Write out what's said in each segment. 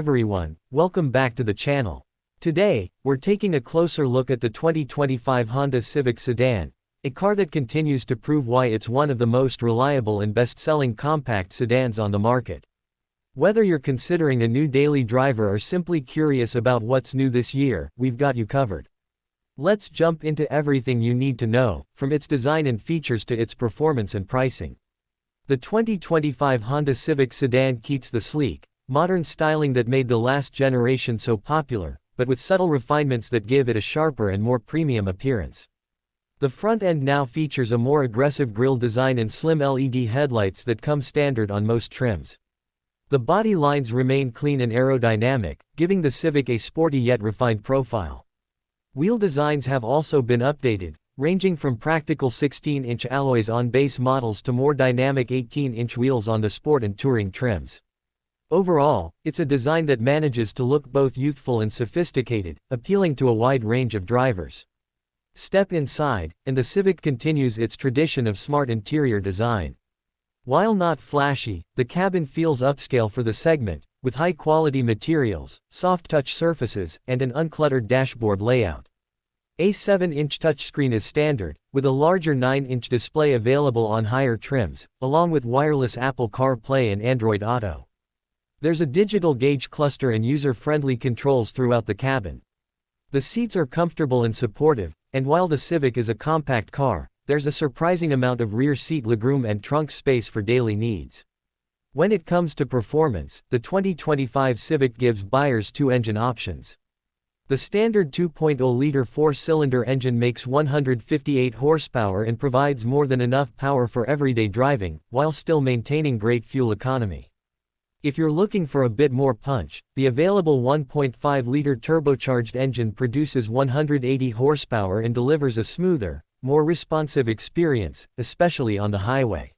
everyone, welcome back to the channel. Today, we're taking a closer look at the 2025 Honda Civic Sedan, a car that continues to prove why it's one of the most reliable and best-selling compact sedans on the market. Whether you're considering a new daily driver or simply curious about what's new this year, we've got you covered. Let's jump into everything you need to know, from its design and features to its performance and pricing. The 2025 Honda Civic Sedan keeps the sleek, modern styling that made the last generation so popular, but with subtle refinements that give it a sharper and more premium appearance. The front end now features a more aggressive grille design and slim LED headlights that come standard on most trims. The body lines remain clean and aerodynamic, giving the Civic a sporty yet refined profile. Wheel designs have also been updated, ranging from practical 16-inch alloys on base models to more dynamic 18-inch wheels on the sport and touring trims. Overall, it's a design that manages to look both youthful and sophisticated, appealing to a wide range of drivers. Step inside, and the Civic continues its tradition of smart interior design. While not flashy, the cabin feels upscale for the segment, with high-quality materials, soft-touch surfaces, and an uncluttered dashboard layout. A 7-inch touchscreen is standard, with a larger 9-inch display available on higher trims, along with wireless Apple CarPlay and Android Auto. There's a digital gauge cluster and user-friendly controls throughout the cabin. The seats are comfortable and supportive, and while the Civic is a compact car, there's a surprising amount of rear seat legroom and trunk space for daily needs. When it comes to performance, the 2025 Civic gives buyers two engine options. The standard 2.0-liter four-cylinder engine makes 158 horsepower and provides more than enough power for everyday driving, while still maintaining great fuel economy. If you're looking for a bit more punch, the available 1.5-liter turbocharged engine produces 180 horsepower and delivers a smoother, more responsive experience, especially on the highway.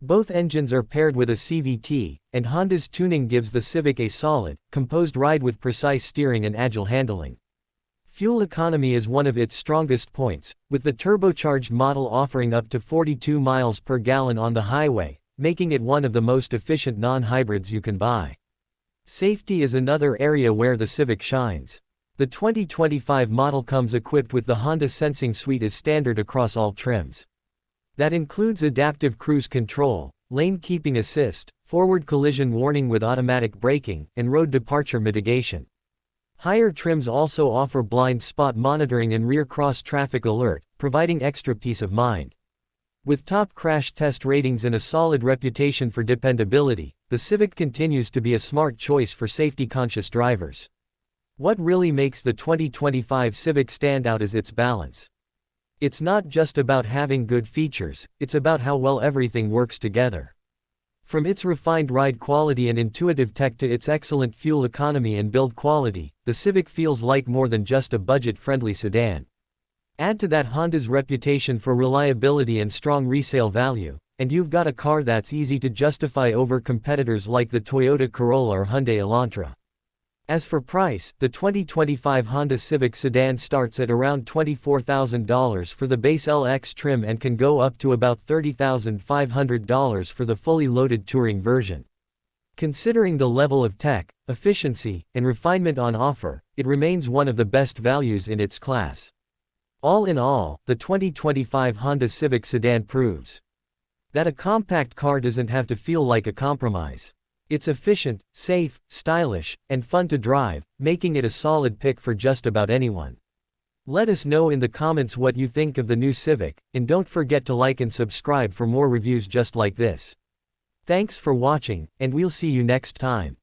Both engines are paired with a CVT, and Honda's tuning gives the Civic a solid, composed ride with precise steering and agile handling. Fuel economy is one of its strongest points, with the turbocharged model offering up to 42 miles per gallon on the highway, making it one of the most efficient non-hybrids you can buy. Safety is another area where the Civic shines. The 2025 model comes equipped with the Honda Sensing Suite as standard across all trims. That includes adaptive cruise control, lane keeping assist, forward collision warning with automatic braking, and road departure mitigation. Higher trims also offer blind spot monitoring and rear cross traffic alert, providing extra peace of mind. With top crash test ratings and a solid reputation for dependability, the Civic continues to be a smart choice for safety-conscious drivers. What really makes the 2025 Civic stand out is its balance. It's not just about having good features, it's about how well everything works together. From its refined ride quality and intuitive tech to its excellent fuel economy and build quality, the Civic feels like more than just a budget-friendly sedan. Add to that Honda's reputation for reliability and strong resale value, and you've got a car that's easy to justify over competitors like the Toyota Corolla or Hyundai Elantra. As for price, the 2025 Honda Civic Sedan starts at around $24,000 for the base LX trim and can go up to about $30,500 for the fully loaded touring version. Considering the level of tech, efficiency, and refinement on offer, it remains one of the best values in its class. All in all, the 2025 Honda Civic Sedan proves that a compact car doesn't have to feel like a compromise. It's efficient, safe, stylish, and fun to drive, making it a solid pick for just about anyone. Let us know in the comments what you think of the new Civic, and don't forget to like and subscribe for more reviews just like this. Thanks for watching, and we'll see you next time.